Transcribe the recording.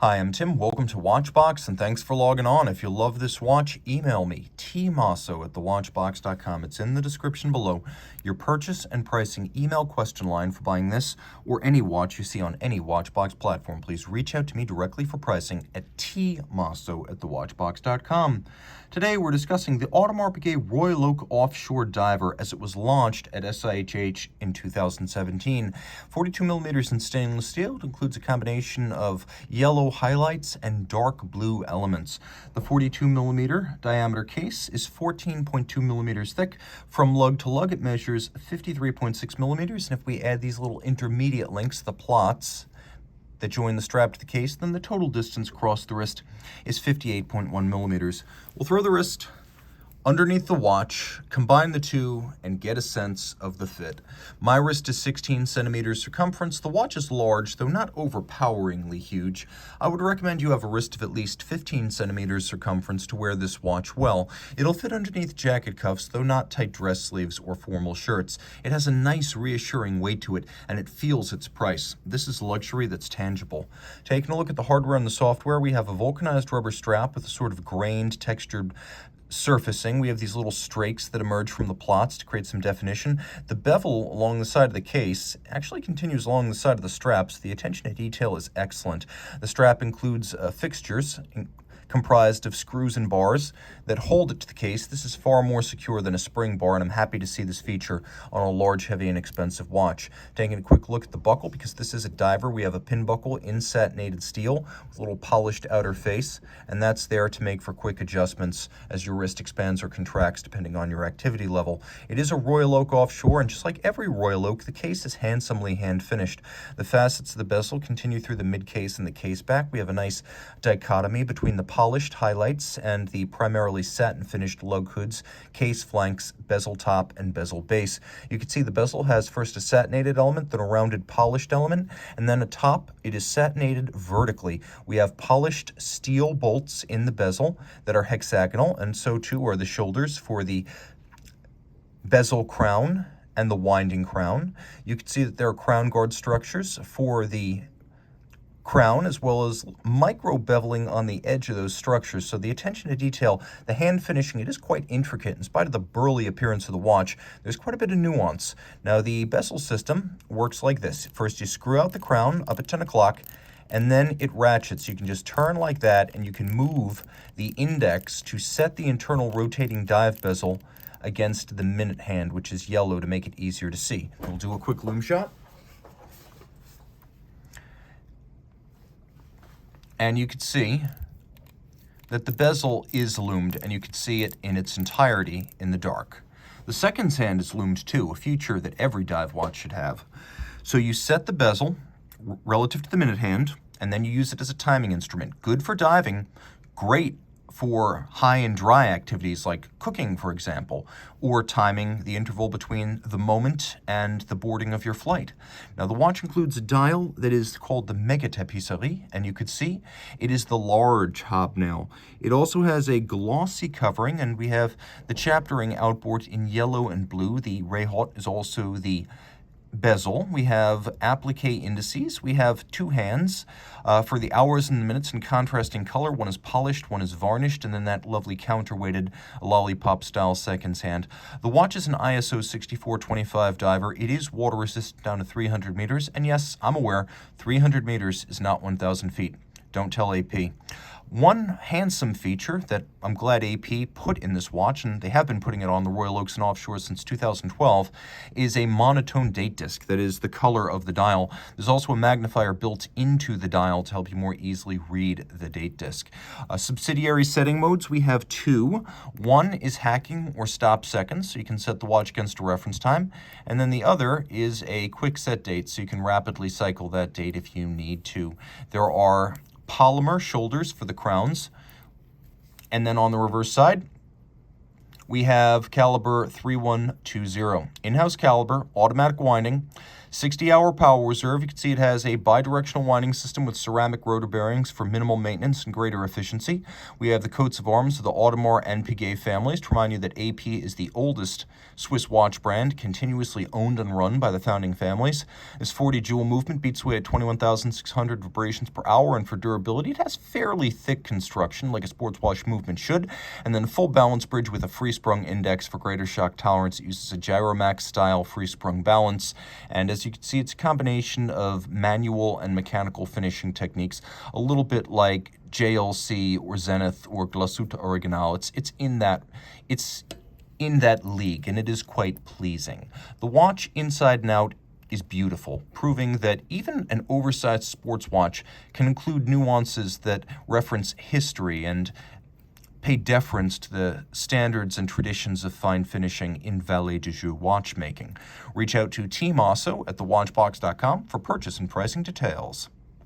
Hi, I'm Tim. Welcome to Watchbox, and thanks for logging on. If you love this watch, email me, tmosso@thewatchbox.com. It's in the description below. Your purchase and pricing email question line for buying this or any watch you see on any Watchbox platform. Please reach out to me directly for pricing at tmosso@thewatchbox.com. Today, we're discussing the Audemars Piguet Royal Oak Offshore Diver as it was launched at SIHH in 2017. 42mm in stainless steel. It includes a combination of yellow highlights and dark blue elements. The 42mm diameter case is 14.2 millimeters thick. From lug to lug, it measures 53.6 millimeters. And if we add these little intermediate links, the plots that join the strap to the case, then the total distance across the wrist is 58.1 millimeters. We'll throw the wrist underneath the watch, combine the two, and get a sense of the fit. My wrist is 16 centimeters circumference. The watch is large, though not overpoweringly huge. I would recommend you have a wrist of at least 15 centimeters circumference to wear this watch well. It'll fit underneath jacket cuffs, though not tight dress sleeves or formal shirts. It has a nice, reassuring weight to it, and it feels its price. This is luxury that's tangible. Taking a look at the hardware and the software, we have a vulcanized rubber strap with a sort of grained, textured surfacing. We have these little strakes that emerge from the plots to create some definition. The bevel along the side of the case actually continues along the side of the straps. The attention to detail is excellent. The strap includes fixtures comprised of screws and bars that hold it to the case. This is far more secure than a spring bar, and I'm happy to see this feature on a large, heavy, and expensive watch. Taking a quick look at the buckle, because this is a diver, we have a pin buckle in satinated steel with a little polished outer face, and that's there to make for quick adjustments as your wrist expands or contracts depending on your activity level. It is a Royal Oak Offshore, and just like every Royal Oak, the case is handsomely hand-finished. The facets of the bezel continue through the mid-case and the case back. We have a nice dichotomy between the polished highlights and the primarily satin finished lug hoods, case flanks, bezel top, and bezel base. You can see the bezel has first a satinated element, then a rounded polished element, and then atop it is satinated vertically. We have polished steel bolts in the bezel that are hexagonal, and so too are the shoulders for the bezel crown and the winding crown. You can see that there are crown guard structures for the crown, as well as micro beveling on the edge of those structures. So the attention to detail, the hand finishing, it is quite intricate. In spite of the burly appearance of the watch, there's quite a bit of nuance. Now, the bezel system works like this. First, you screw out the crown up at 10 o'clock, and then it ratchets. You can just turn like that, and you can move the index to set the internal rotating dive bezel against the minute hand, which is yellow, to make it easier to see. We'll do a quick loom shot. And you can see that the bezel is loomed, and you can see it in its entirety in the dark. The seconds hand is loomed too, a feature that every dive watch should have. So you set the bezel relative to the minute hand, and then you use it as a timing instrument. Good for diving, great for high and dry activities like cooking, for example, or timing the interval between the moment and the boarding of your flight. Now, the watch includes a dial that is called the Mega Tapisserie, and you could see it is the large hobnail. It also has a glossy covering, and we have the chaptering outboard in yellow and blue. The Rehaut is also the bezel. We have applique indices. We have two hands for the hours and the minutes in contrasting color. One is polished, one is varnished, and then that lovely counterweighted lollipop style seconds hand. The watch is an ISO 6425 diver. It is water resistant down to 300 meters. And yes, I'm aware 300 meters is not 1,000 feet. Don't tell AP. One handsome feature that I'm glad AP put in this watch, and they have been putting it on the Royal Oaks and Offshore since 2012, is a monotone date disc that is the color of the dial. There's also a magnifier built into the dial to help you more easily read the date disc. Subsidiary setting modes, we have two. One is hacking or stop seconds, so you can set the watch against a reference time. And then the other is a quick set date, so you can rapidly cycle that date if you need to. There are polymer shoulders for the crowns, and then on the reverse side we have caliber 3120, in-house caliber, automatic winding, 60-hour power reserve. You can see it has a bidirectional winding system with ceramic rotor bearings for minimal maintenance and greater efficiency. We have the coats of arms of the Audemars and Piguet families to remind you that AP is the oldest Swiss watch brand, continuously owned and run by the founding families. This 40 jewel movement beats away at 21,600 vibrations per hour, and for durability, it has fairly thick construction, like a sports watch movement should, and then a full balance bridge with a free-sprung index for greater shock tolerance. It uses a Gyromax-style free-sprung balance, and as you can see, it's a combination of manual and mechanical finishing techniques, a little bit like JLC or Zenith or Glasuta Original. It's in that league, and it is quite pleasing. The watch inside and out is beautiful, proving that even an oversized sports watch can include nuances that reference history and pay deference to the standards and traditions of fine finishing in valet de jour watchmaking. Reach out to Team Mosso at thewatchbox.com for purchase and pricing details.